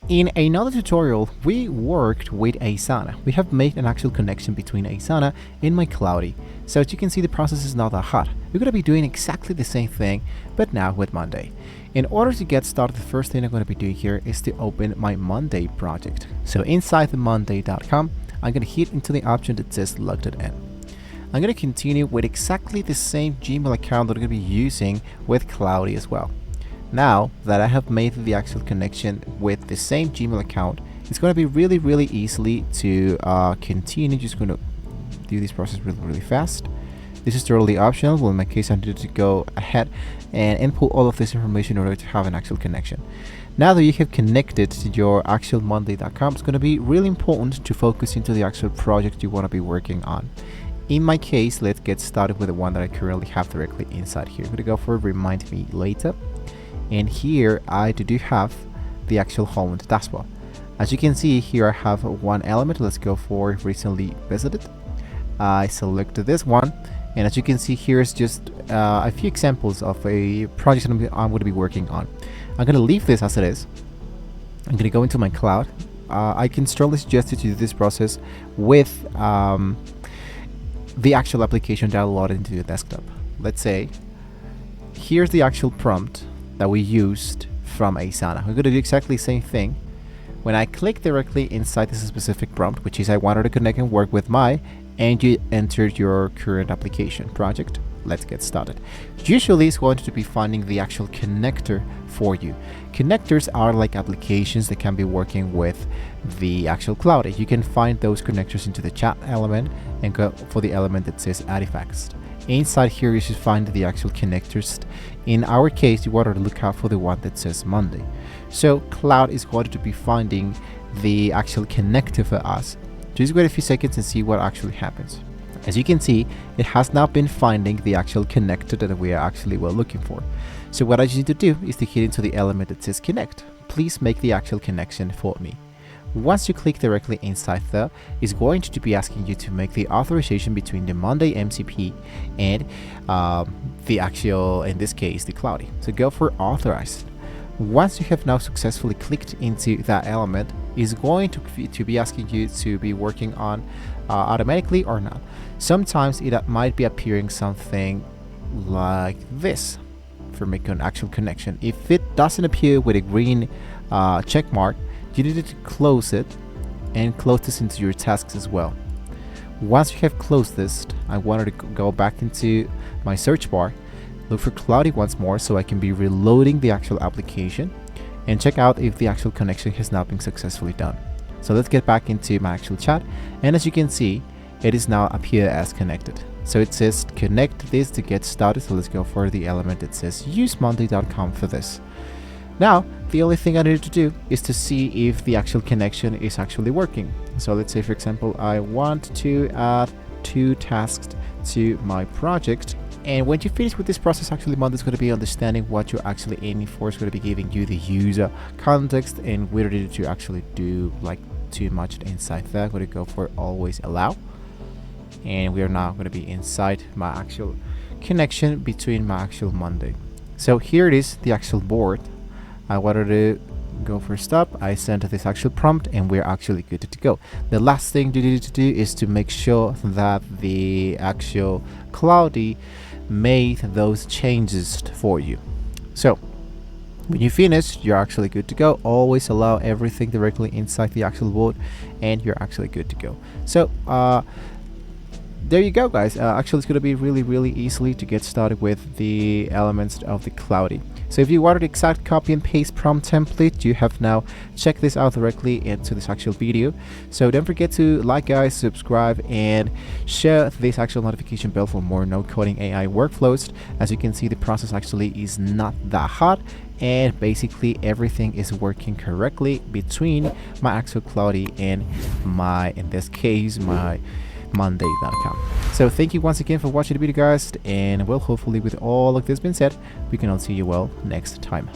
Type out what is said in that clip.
In another tutorial, we worked with Asana. We have made an actual connection between Asana and my Cloudy. So as you can see, the process is not that hard. We're going to be doing exactly the same thing, but now with Monday. In order to get started, the first thing I'm going to be doing here is to open my Monday project. So inside the monday.com, I'm going to hit into the option that says logged in. I'm going to continue with exactly the same Gmail account that I'm going to be using with Cloudy as well. Now that I have made the actual connection with the same Gmail account, it's going to be really easily to continue. Just going to do this process really fast. This is totally optional. Well, in my case, I needed to go ahead and input all of this information in order to have an actual connection. Now that you have connected to your actual monday.com, it's going to be really important to focus into the actual project you want to be working on. In my case, let's get started with the one that I currently have directly inside here. I'm going to go for remind me later. And here I do have the actual home taskbar. As you can see here, I have one element. Let's go for recently visited. I selected this one, and as you can see, here's just a few examples of a project I'm going to be working on. I'm going to leave this as it is. I'm going to go into my cloud. I can strongly suggest you to do this process with the actual application downloaded into your desktop. Let's say here's the actual prompt that we used from Asana. We're going to do exactly the same thing. When I click directly inside this specific prompt, which is I wanted to connect and work with my, and you entered your current application project, let's get started. Usually it's going to be finding the actual connector for you. Connectors are like applications that can be working with the actual cloud. You can find those connectors into the chat element and go for the element that says artifacts. Inside here you should find the actual connectors. In our case, you want to look out for the one that says Monday. So Cloud is going to be finding the actual connector for us. Just wait a few seconds and see what actually happens. As you can see, it has now been finding the actual connector that we are actually looking for. So what I just need to do is to hit into the element that says connect. Please make the actual connection for me. Once you click directly inside there, it's going to be asking you to make the authorization between the Monday MCP and the actual, in this case, the Cloudy. So go for authorized. Once you have now successfully clicked into that element, it's going to be asking you to be working on automatically or not. Sometimes it might be appearing something like this for making an actual connection. If it doesn't appear with a green check mark, you need to close it and close this into your tasks as well. Once you have closed this, I wanted to go back into my search bar, look for Cloudy once more so I can be reloading the actual application and check out if the actual connection has now been successfully done. So let's get back into my actual chat, and as you can see, it is now appear as connected. So it says connect this to get started. So let's go for the element that says use monday.com for this. Now, the only thing I need to do is to see if the actual connection is actually working. So let's say, for example, I want to add 2 tasks to my project. And when you finish with this process, actually Monday is going to be understanding what you're actually aiming for. It's going to be giving you the user context, and we don't need to actually do like too much inside there. I'm going to go for always allow. And we are now going to be inside my actual connection between my actual Monday. So here it is, the actual board. I wanted to go for stop. I sent this actual prompt and we're actually good to go. The last thing you need to do is to make sure that the actual Cloudy made those changes for you. So when you finish, you're actually good to go. Always allow everything directly inside the actual board and you're actually good to go. So there you go, guys. Actually, it's going to be really easily to get started with the elements of the Cloudy. So if you wanted exact copy and paste prompt template, you have now checked this out directly into this actual video. So don't forget to like, guys, subscribe, and share this actual notification bell for more no coding AI workflows. As you can see, the process actually is not that hard, and basically everything is working correctly between my actual Cloudy and my, in this case, my monday.com. So thank you once again for watching the video, guys, and well, hopefully with all of this being said, we can all see you well next time.